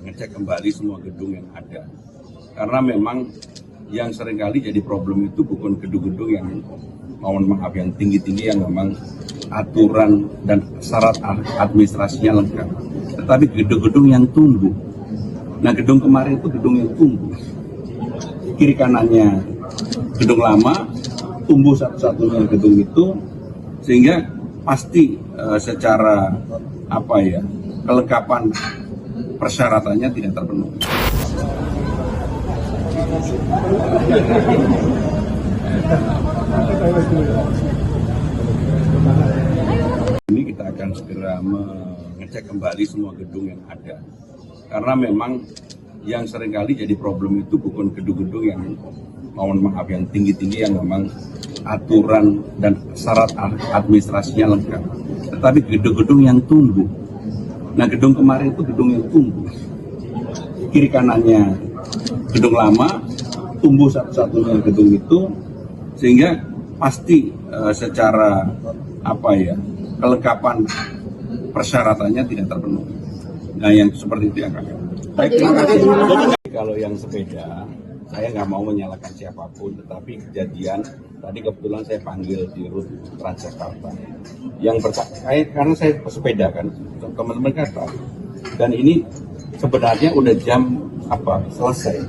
ngecek kembali semua gedung yang ada. Karena memang yang seringkali jadi problem itu bukan gedung-gedung yang mohon maaf yang tinggi-tinggi yang memang aturan dan syarat administrasinya lengkap, tetapi gedung-gedung yang tumbuh. Nah, gedung kemarin itu gedung yang tumbuh, kiri kanannya gedung lama, tumbuh satu-satunya gedung itu, sehingga pasti secara kelengkapan persyaratannya tidak terpenuhi. Ini kita akan segera mengecek kembali semua gedung yang ada, karena memang yang seringkali jadi problem itu bukan gedung-gedung yang mohon maaf yang tinggi-tinggi yang memang aturan dan syarat administrasinya lengkap, tetapi gedung-gedung yang tumbuh. Nah, gedung kemarin itu gedung yang tumbuh, kiri kanannya gedung lama, tumbuh satu-satunya gedung itu, sehingga pasti secara kelengkapan persyaratannya tidak terpenuhi. Nah, yang seperti itu yang kami. Kalau yang sepeda, saya nggak mau menyalahkan siapapun, tetapi kejadian tadi kebetulan saya panggil di rute Transjakarta. Karena saya pesepeda kan, teman-teman kata, dan ini sebenarnya udah jam selesai.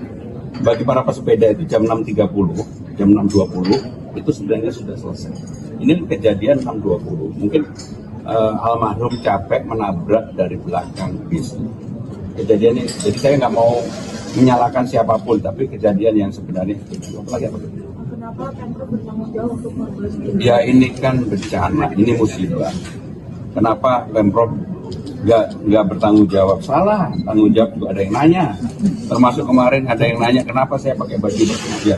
Bagi para pesepeda itu jam 6.30, jam 6.20 itu sebenarnya sudah selesai. Ini kejadian 6.20, mungkin almarhum capek menabrak dari belakang bis. Kejadiannya, jadi saya nggak mau menyalahkan siapapun, tapi kejadian yang sebenarnya apalagi apa? Kenapa Pemprov bertanggung jawab untuk korban ini? Ya, ini kan bencana, ini musibah. Kenapa Pemprov nggak bertanggung jawab? Salah, tanggung jawab juga ada yang nanya. Termasuk kemarin ada yang nanya kenapa saya pakai baju bekerja.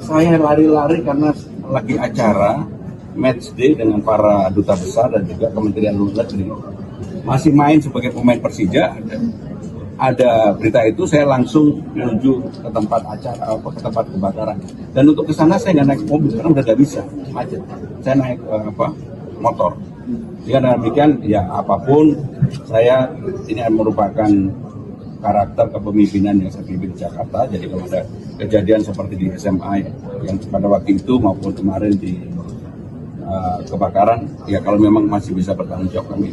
Saya lari-lari karena lagi acara match day dengan para duta besar dan juga Kementerian Luar Negeri. Masih main sebagai pemain Persija. Ada berita itu, saya langsung menuju ke tempat acara, ke tempat kebakaran. Dan untuk ke sana saya nggak naik mobil karena udah nggak bisa, macet. Saya naik motor. Jika demikian, ya apapun, saya ini merupakan karakter kepemimpinan yang saya pimpin di Jakarta. Jadi kalau ada kejadian seperti di SMA yang pada waktu itu maupun kemarin di kebakaran, ya kalau memang masih bisa bertanggung jawab kami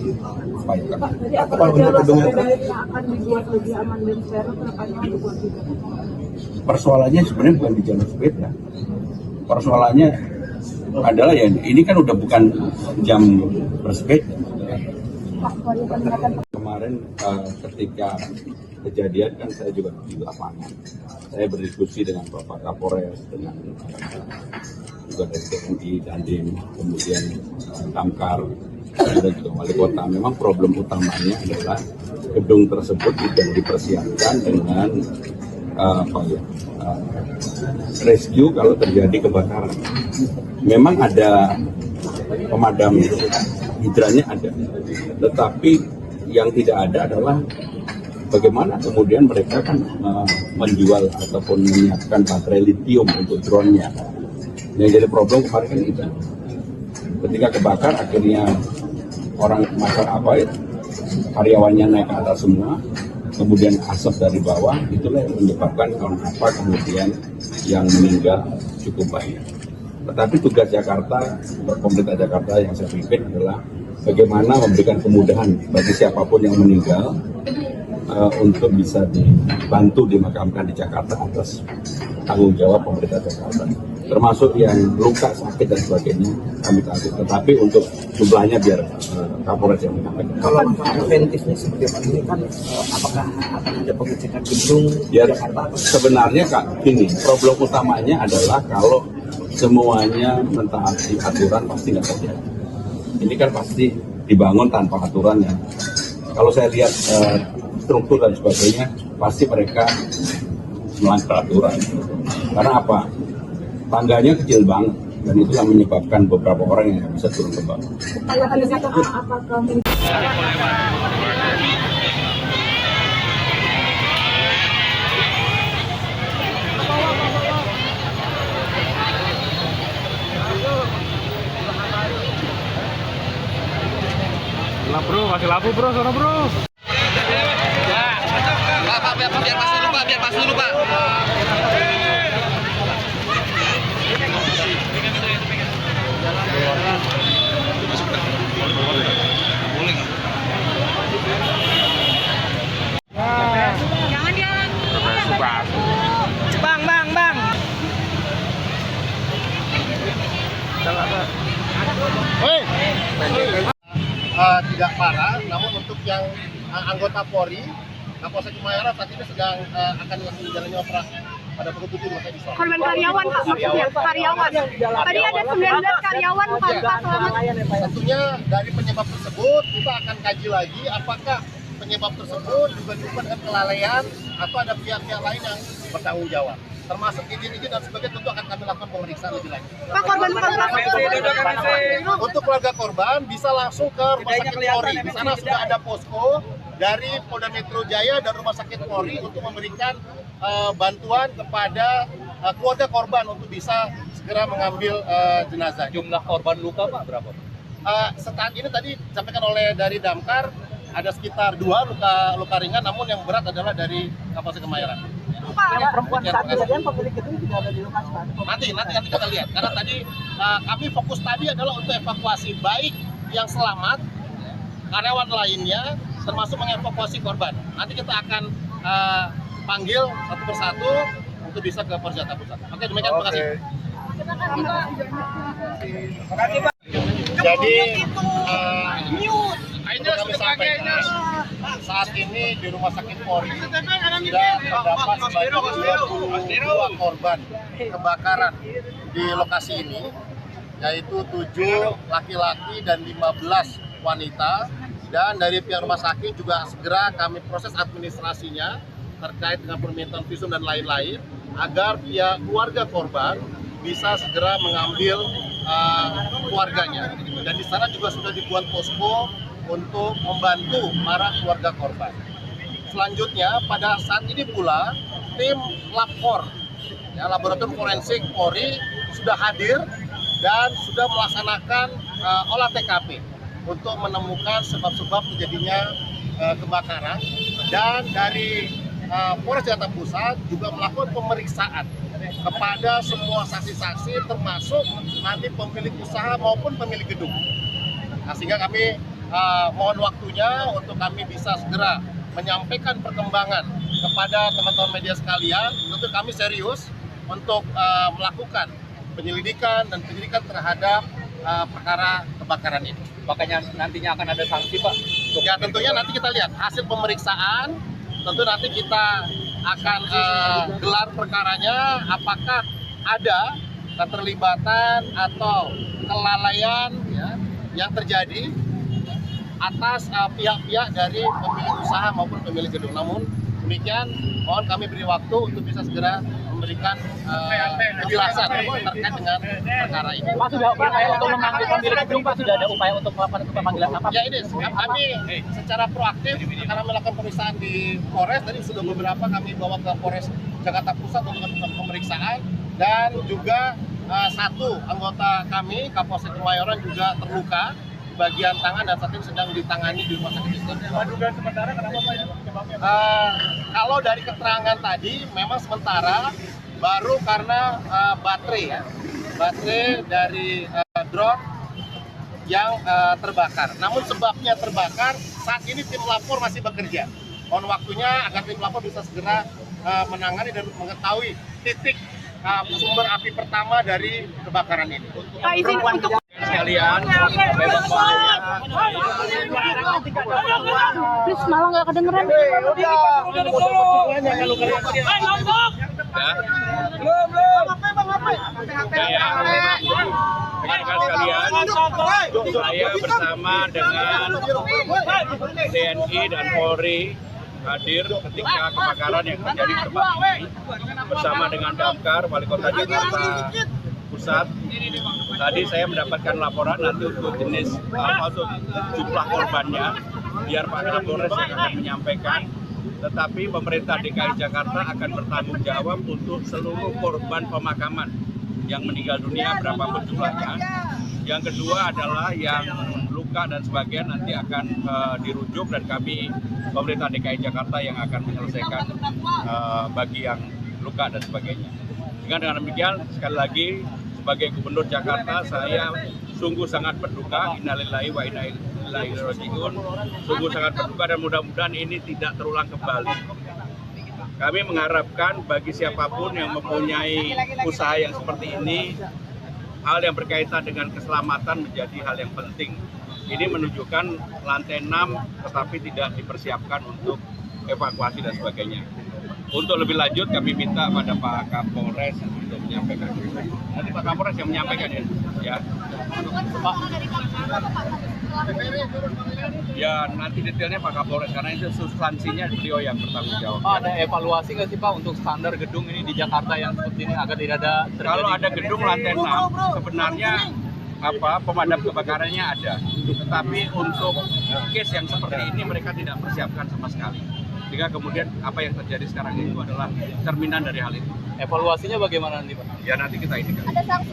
upayakan. Jadi apakah jalan sepeda ini akan dibuat lebih aman dan fair kedepannya untuk warga? Persoalannya sebenarnya bukan di jalur sepeda. Persoalannya adalah ya ini kan udah bukan jam bersepeda. Kemarin ketika kejadian kan saya juga di lapangan. Saya berdiskusi dengan Bapak Kapolres, dengan juga dari TNI, Dandim, kemudian Damkar, dan juga wali kota. Memang problem utamanya adalah gedung tersebut tidak dipersiapkan dengan rescue kalau terjadi kebakaran. Memang ada pemadam hidrannya ada, tetapi yang tidak ada adalah bagaimana kemudian mereka kan menjual ataupun menyiapkan baterai litium untuk drone-nya. Yang jadi problem kemarin kan itu. Ketika kebakar akhirnya orang karyawannya naik ke atas semua, kemudian asap dari bawah, itulah yang menyebabkan kenapa kemudian yang meninggal cukup banyak. Tetapi tugas Jakarta, pemerintah Jakarta yang saya pimpin adalah bagaimana memberikan kemudahan bagi siapapun yang meninggal untuk bisa dibantu dimakamkan di Jakarta atas tanggung jawab pemerintah Jakarta. Termasuk yang luka, sakit dan sebagainya kami tanggung. Tetapi untuk jumlahnya biar Kapolres yang menyampaikan. Kalau preventifnya seperti apa ini kan, apakah akan ada pengecekan gedung ya, Jakarta? Sebenarnya Kak, gini, problem utamanya adalah kalau semuanya mentaati aturan pasti nggak terjadi. Ini kan pasti dibangun tanpa aturan ya. Kalau saya lihat struktur dan sebagainya, pasti mereka melanggar aturan. Karena apa? Tangganya kecil banget, dan itu yang menyebabkan beberapa orang yang bisa turun ke bawah. Lah bro, kasih lampu bro, sana bro. biar pas dulu Pak. Tidak parah, namun untuk yang anggota Polri, Kapolsek Kemayoran saat ini sedang akan menjalani operasi pada pukul 7 selesai di sana. Korban karyawan Pak, maksudnya karyawan. Tadi ada 19 karyawan Pak selamat. Tentunya dari penyebab tersebut kita akan kaji lagi apakah penyebab tersebut juga disebabkan dengan kelalaian atau ada pihak-pihak lain yang bertanggung jawab. Termasuk izin-izin dan sebagainya tentu akan kami lakukan pemeriksaan lebih lanjut. Pak, korban Untuk keluarga korban bisa langsung ke Rumah Sakit Polri. Di sana sudah ada posko dari Polda Metro Jaya dan Rumah Sakit Polri untuk memberikan bantuan kepada keluarga korban untuk bisa segera mengambil jenazah. Jumlah korban luka Pak berapa? Saat ini tadi disampaikan oleh dari Damkar ada sekitar 2 luka ringan, namun yang berat adalah dari Kapolsek Kemayoran. Pak, Perempuan saat kejadian pemilik gedung tidak ada di lokasi Pak. Nanti kita lihat karena tadi kami fokus tadi adalah untuk evakuasi baik yang selamat, karyawan lainnya, termasuk mengevakuasi korban. Nanti kita akan panggil satu persatu untuk bisa ke Polres Jakarta Pusat. Oke, demikian, terima kasih. Jadi kami sampaikan saat ini di Rumah Sakit Polri sudah terdapat sebanyak 22 korban kebakaran di lokasi ini, yaitu 7 laki-laki dan 15 wanita. Dan dari pihak rumah sakit juga segera kami proses administrasinya terkait dengan permintaan visum dan lain-lain agar pihak keluarga korban bisa segera mengambil keluarganya. Dan di sana juga sudah dibuat posko untuk membantu para keluarga korban. Selanjutnya pada saat ini pula tim Lapor, Laboratorium Forensik Polri sudah hadir dan sudah melaksanakan olah TKP untuk menemukan sebab-sebab terjadinya kebakaran. Dan dari Polres Jakarta Pusat juga melakukan pemeriksaan kepada semua saksi-saksi termasuk nanti pemilik usaha maupun pemilik gedung. Nah, sehingga kami mohon waktunya untuk kami bisa segera menyampaikan perkembangan kepada teman-teman media sekalian. Tentu kami serius untuk melakukan penyelidikan dan penyidikan terhadap perkara kebakaran ini. Makanya nantinya akan ada sanksi Pak? Ya tentunya nanti kita lihat hasil pemeriksaan, tentu nanti kita akan gelar perkaranya apakah ada keterlibatan atau kelalaian yang terjadi atas pihak-pihak dari pemilik usaha maupun pemilik gedung. Namun demikian, mohon kami beri waktu untuk bisa segera memberikan penjelasan terkait dengan perkara ini. Pak, sudah upaya untuk memanggil pemilik gedung Pak, sudah ada upaya untuk melakukan pemanggilan apa? Ya ini kami secara proaktif karena melakukan pemeriksaan di Polres, tadi sudah beberapa kami bawa ke Polres Jakarta Pusat untuk melakukan pemeriksaan, dan juga satu anggota kami Kapolsek Kemayoran juga terluka bagian tangan dan saat ini sedang ditangani di rumah sakit itu. Dugaan sementara kenapa Pak ya? Kalau dari keterangan tadi memang sementara baru karena baterai dari drone yang terbakar. Namun sebabnya terbakar saat ini tim lapor masih bekerja. Mohon waktunya agar tim lapor bisa segera menangani dan mengetahui titik sumber api pertama dari kebakaran ini. Pak, izin untuk Sekalian, please malah nggak kedengeran. Saya bersama dengan TNI dan Polri hadir ketika kebakaran yang terjadi di tempat ini bersama dengan Damkar, Wali Kota Jakarta Pusat. Tadi saya mendapatkan laporan nanti untuk jenis untuk jumlah korbannya, biar Pak Kapolres yang akan menyampaikan. Tetapi pemerintah DKI Jakarta akan bertanggung jawab untuk seluruh korban pemakaman yang meninggal dunia berapapun jumlahnya. Yang kedua adalah yang luka luka dan sebagainya nanti akan dirujuk dan kami pemerintah DKI Jakarta yang akan menyelesaikan bagi yang luka dan sebagainya. Dengan demikian sekali lagi sebagai Gubernur Jakarta saya sungguh sangat berduka, innalillahi wa inna ilaihi raji'un. Sungguh sangat berduka dan mudah-mudahan ini tidak terulang kembali. Kami mengharapkan bagi siapapun yang mempunyai usaha yang seperti ini, hal yang berkaitan dengan keselamatan menjadi hal yang penting. Ini menunjukkan lantai 6 tetapi tidak dipersiapkan untuk evakuasi dan sebagainya. Untuk lebih lanjut kami minta pada Pak Kapolres untuk menyampaikan. Nanti Pak Kapolres yang menyampaikan ya. Pak. Ya nanti detailnya Pak Kapolres karena itu substansinya beliau yang bertanggung jawab. Pak, ada evaluasi nggak sih Pak untuk standar gedung ini di Jakarta yang seperti ini agar tidak ada terjadi? Kalau ada gedung lantai 6 sebenarnya pemadam kebakarannya ada, tetapi untuk case yang seperti ini mereka tidak persiapkan sama sekali. Sehingga kemudian apa yang terjadi sekarang itu adalah cerminan dari hal itu. Evaluasinya bagaimana nanti Pak? Ya nanti kita ini kan. Ada sanksi.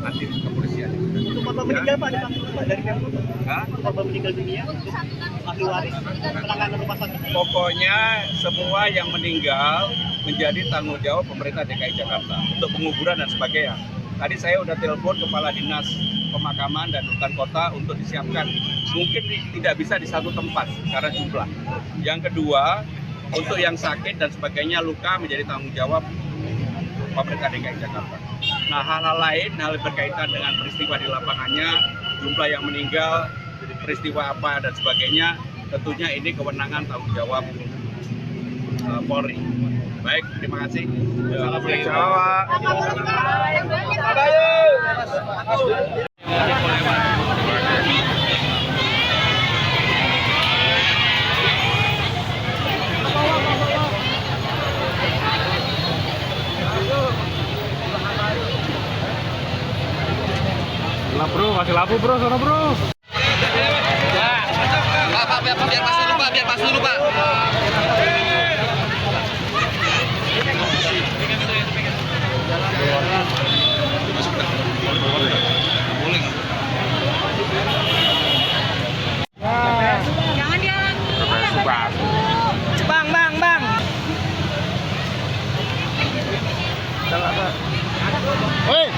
Nanti kepolisian. Untuk korban meninggal Pak, ada sanksi Pak dari Pemkot? Hah? Korban meninggal dunia, ahli waris, penanganan rumah sakit. Pokoknya semua yang meninggal menjadi tanggung jawab pemerintah DKI Jakarta untuk penguburan dan sebagainya. Tadi saya udah telepon kepala dinas pemakaman dan hutan kota untuk disiapkan. Mungkin tidak bisa di satu tempat karena jumlah. Yang kedua, untuk yang sakit dan sebagainya luka menjadi tanggung jawab pemerintah DKI Jakarta. Nah, hal-hal lain, hal berkaitan dengan peristiwa di lapangannya, jumlah yang meninggal, peristiwa apa dan sebagainya, tentunya ini kewenangan tanggung jawab Polri. Baik, terima kasih. Bro, kasih lampu bro, sana bro. Pak, biar masuk dulu Pak, biar masuk dulu Pak. Jangan dihalangi. Bang. Woi,